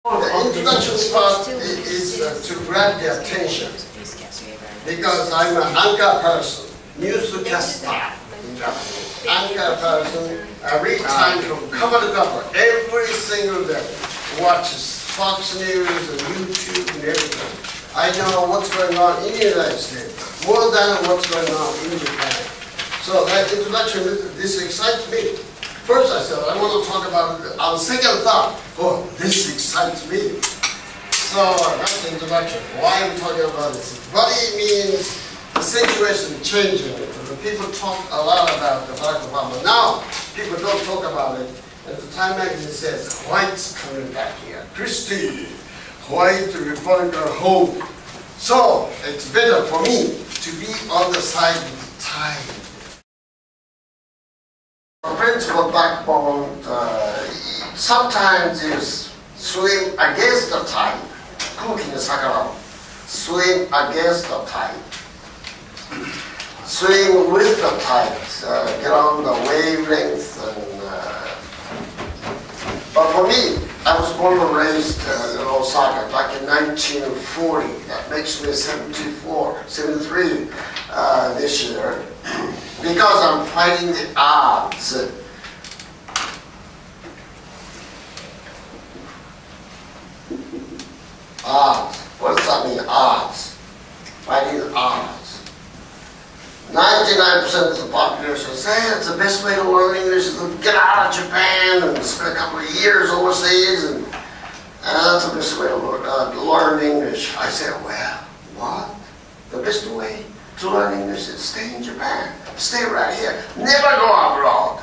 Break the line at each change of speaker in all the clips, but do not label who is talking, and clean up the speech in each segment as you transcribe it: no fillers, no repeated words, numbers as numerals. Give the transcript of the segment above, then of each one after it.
The introduction part is to grab the attention because I'm an anchor person, newscaster in Japanese. Anchor person, I read time from cover to cover every single day. Watches Fox News and YouTube and everything. I know what's going on in the United States more than what's going on in Japan. So that introduction, this excites me. First I said, I want to talk about it. On second thought, oh, this excites me. So that's the introduction. Why I'm talking about this? What it means, the situation changing. People talk a lot about Barack Obama. Now, people don't talk about it. And the Time magazine says, White's coming back here. Christie, White Republican hope. So it's better for me to be on the side of the tide. Principal backbone, sometimes you swim against the tide. Swim against the tide. Swim with the tide. Get on the wavelength. But for me, I was born and raised in Osaka back in 1940. That makes me 73 this year. Because I'm fighting the odds. Odds. What does that mean, odds? Fighting the odds. 99% of the population say it's the best way to learn English is to get out of Japan and spend a couple of years overseas, and that's the best way to learn English. I say, well, what? The best way to learn English is stay in Japan. Stay right here. Never go abroad.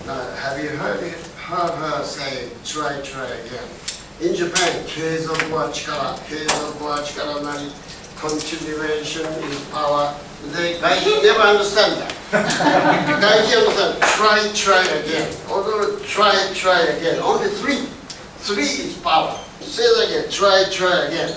Have you heard her say, try again? In Japan, 継続は力、継続は力なり、continuation is power. They never understand that. They understand, try again. Although try again. Only three. Three is power. Say that again, try again.